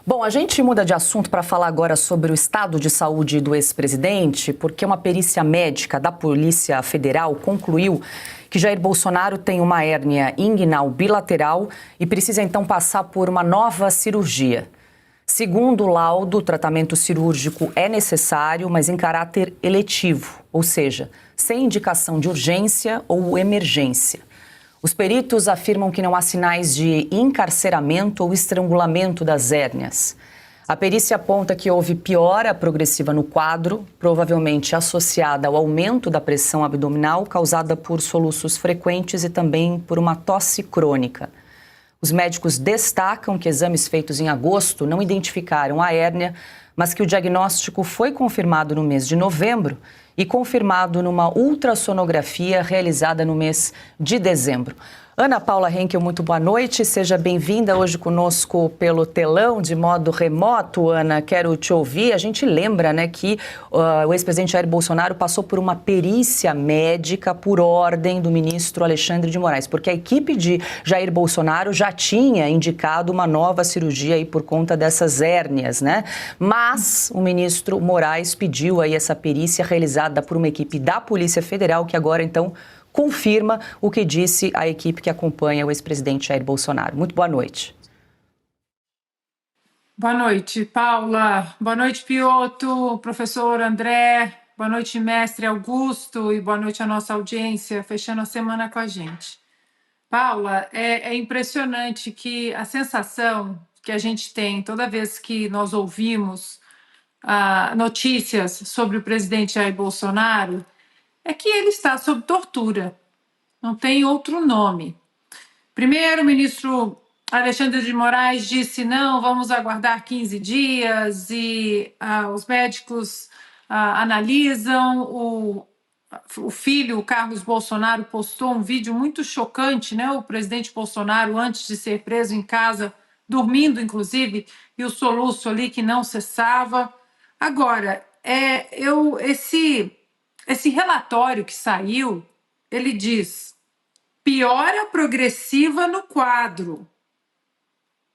Bom, a gente muda de assunto para falar agora sobre o estado de saúde do ex-presidente, porque uma perícia médica da Polícia Federal concluiu que Jair Bolsonaro tem uma hérnia inguinal bilateral e precisa então passar por uma nova cirurgia. Segundo o laudo, o tratamento cirúrgico é necessário, mas em caráter eletivo, ou seja, sem indicação de urgência ou emergência. Os peritos afirmam que não há sinais de encarceramento ou estrangulamento das hérnias. A perícia aponta que houve piora progressiva no quadro, provavelmente associada ao aumento da pressão abdominal causada por soluços frequentes e também por uma tosse crônica. Os médicos destacam que exames feitos em agosto não identificaram a hérnia, mas que o diagnóstico foi confirmado no mês de novembro e confirmado numa ultrassonografia realizada no mês de dezembro. Ana Paula Henkel, muito boa noite. Seja bem-vinda hoje conosco pelo telão, de modo remoto. Ana, quero te ouvir. A gente lembra, né, que o ex-presidente Jair Bolsonaro passou por uma perícia médica por ordem do ministro Alexandre de Moraes, porque a equipe de Jair Bolsonaro já tinha indicado uma nova cirurgia aí por conta dessas hérnias, né? Mas o ministro Moraes pediu aí essa perícia realizada por uma equipe da Polícia Federal, que agora, então, confirma o que disse a equipe que acompanha o ex-presidente Jair Bolsonaro. Muito boa noite. Boa noite, Paula. Boa noite, Piotr, professor André. Boa noite, mestre Augusto. E boa noite à nossa audiência, fechando a semana com a gente. Paula, é impressionante que a sensação que a gente tem toda vez que nós ouvimos notícias sobre o presidente Jair Bolsonaro é que ele está sob tortura, não tem outro nome. Primeiro, o ministro Alexandre de Moraes disse, não, vamos aguardar 15 dias e os médicos analisam. O filho, o Carlos Bolsonaro, postou um vídeo muito chocante, né? O presidente Bolsonaro, antes de ser preso em casa, dormindo, inclusive, e o soluço ali que não cessava. Agora, esse relatório que saiu, ele diz piora progressiva no quadro.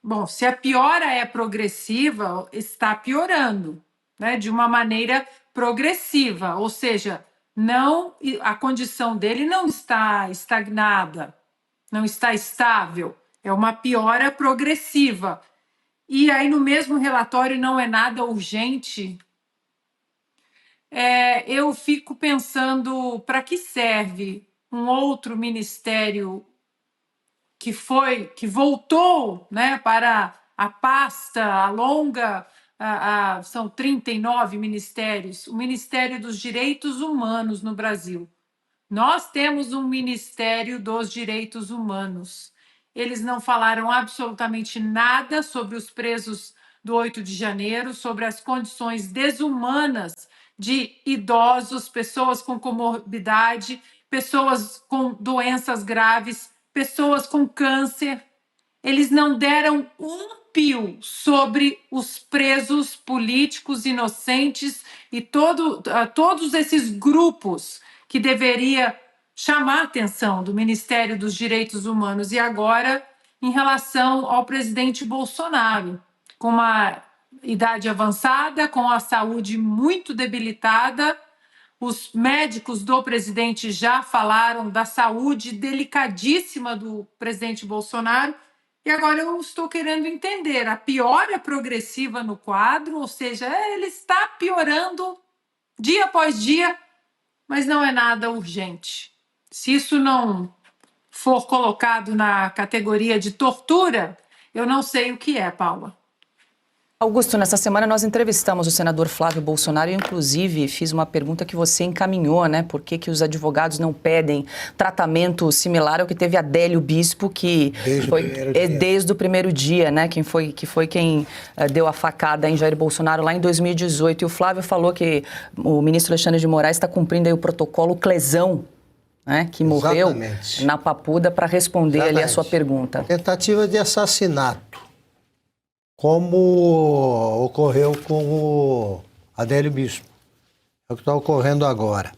Bom, se a piora é progressiva, está piorando, né, de uma maneira progressiva, ou seja, não, a condição dele não está estagnada, não está estável, é uma piora progressiva. E aí, no mesmo relatório, não é nada urgente. Eu fico pensando para que serve um outro ministério que voltou, né, para a pasta, a longa, são 39 ministérios, o Ministério dos Direitos Humanos no Brasil. Nós temos um Ministério dos Direitos Humanos. Eles não falaram absolutamente nada sobre os presos do 8 de janeiro, sobre as condições desumanas de idosos, pessoas com comorbidade, pessoas com doenças graves, pessoas com câncer. Eles não deram um pio sobre os presos políticos inocentes e todos esses grupos que deveria chamar a atenção do Ministério dos Direitos Humanos. E agora, em relação ao presidente Bolsonaro, com uma idade avançada, com a saúde muito debilitada, os médicos do presidente já falaram da saúde delicadíssima do presidente Bolsonaro. E agora eu estou querendo entender a piora progressiva no quadro, ou seja, ele está piorando dia após dia, mas não é nada urgente. Se isso não for colocado na categoria de tortura, eu não sei o que é, Paula. Augusto, nessa semana nós entrevistamos o senador Flávio Bolsonaro e, inclusive, fiz uma pergunta que você encaminhou, né? Por que os advogados não pedem tratamento similar ao que teve Adélio Bispo, que foi desde o primeiro dia, né? Que foi quem deu a facada em Jair Bolsonaro lá em 2018. E o Flávio falou que o ministro Alexandre de Moraes está cumprindo aí o protocolo Clesão, né? Que morreu na Papuda, para responder ali a sua pergunta. Tentativa de assassinato, como ocorreu com o Adélio Bispo. É o que está ocorrendo agora.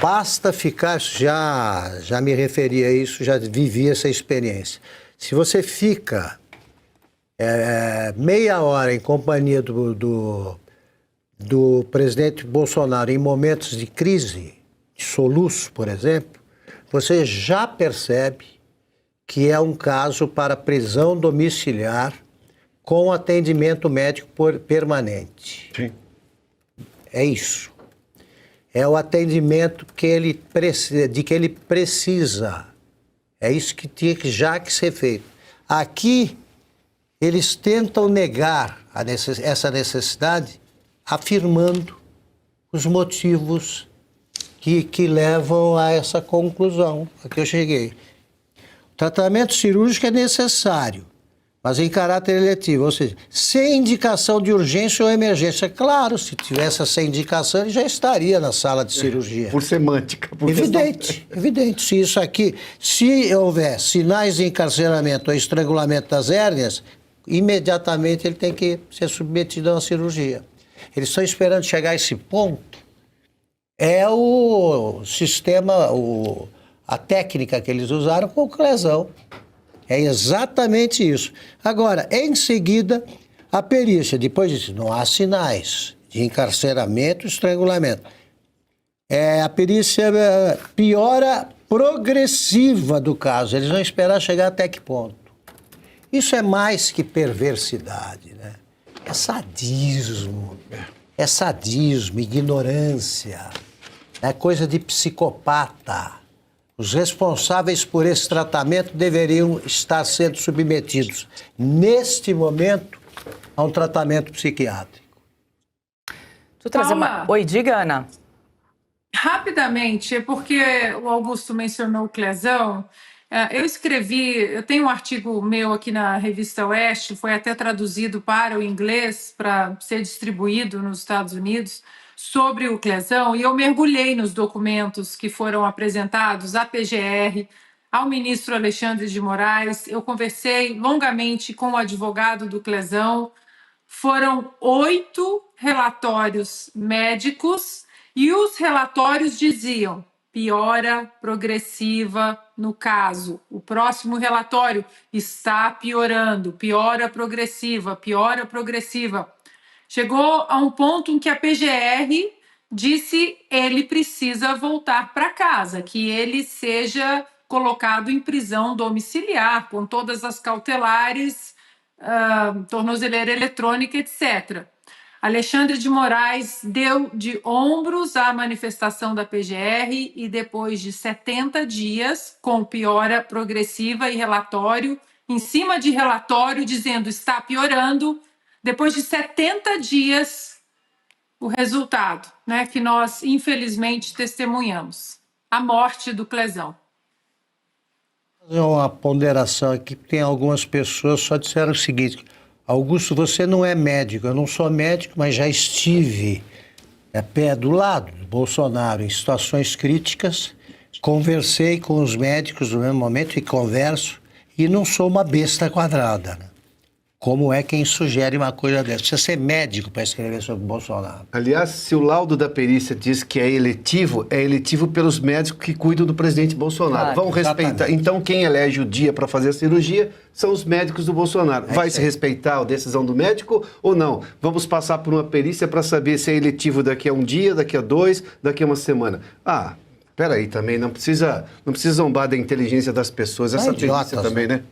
Basta ficar, já me referi a isso, já vivi essa experiência. Se você fica meia hora em companhia do presidente Bolsonaro em momentos de crise, de soluço, por exemplo, você já percebe que é um caso para prisão domiciliar com atendimento médico permanente. Sim. É isso. É o atendimento que ele precisa. É isso que tinha que ser feito. Aqui, eles tentam negar essa necessidade, afirmando os motivos que levam a essa conclusão a que eu cheguei. O tratamento cirúrgico é necessário, mas em caráter eletivo, ou seja, sem indicação de urgência ou emergência. Claro, se tivesse essa indicação, ele já estaria na sala de cirurgia. Por semântica. Evidente. Se houver sinais de encarceramento ou estrangulamento das hérnias, imediatamente ele tem que ser submetido a uma cirurgia. Eles estão esperando chegar a esse ponto. É o sistema, a técnica que eles usaram com o lesão. É exatamente isso. Agora, em seguida, a perícia, depois disso, não há sinais de encarceramento, estrangulamento. A perícia piora progressiva do caso. Eles vão esperar chegar até que ponto. Isso é mais que perversidade, né? É sadismo. É sadismo, ignorância. É coisa de psicopata. Os responsáveis por esse tratamento deveriam estar sendo submetidos, neste momento, a um tratamento psiquiátrico. Deixa eu trazer uma... Oi, diga, Ana. Rapidamente, porque o Augusto mencionou o Clezão, eu tenho um artigo meu aqui na revista Oeste, foi até traduzido para o inglês, para ser distribuído nos Estados Unidos, sobre o Clezão, e eu mergulhei nos documentos que foram apresentados à PGR, ao ministro Alexandre de Moraes. Eu conversei longamente com o advogado do Clezão. Foram 8 relatórios médicos e os relatórios diziam piora progressiva no caso. O próximo relatório está piorando, piora progressiva, piora progressiva. Chegou a um ponto em que a PGR disse ele precisa voltar para casa, que ele seja colocado em prisão domiciliar, com todas as cautelares, tornozeleira eletrônica, etc. Alexandre de Moraes deu de ombros à manifestação da PGR e depois de 70 dias, com piora progressiva e relatório, em cima de relatório dizendo está piorando, depois de 70 dias, o resultado, né, que nós, infelizmente, testemunhamos, a morte do Clezão. Vou fazer uma ponderação aqui, porque tem algumas pessoas que só disseram o seguinte: Augusto, você não é médico. Eu não sou médico, mas já estive pé do lado do Bolsonaro em situações críticas, conversei com os médicos no mesmo momento e converso, e não sou uma besta quadrada, né? Como é quem sugere uma coisa dessa? Precisa ser médico para escrever sobre o Bolsonaro. Aliás, se o laudo da perícia diz que é eletivo pelos médicos que cuidam do presidente Bolsonaro. Vão respeitar. Então, quem elege o dia para fazer a cirurgia são os médicos do Bolsonaro. Vai se respeitar a decisão do médico ou não? Vamos passar por uma perícia para saber se é eletivo daqui a um dia, daqui a 2, daqui a uma semana. Peraí também, não precisa zombar da inteligência das pessoas. Essa perícia também, né?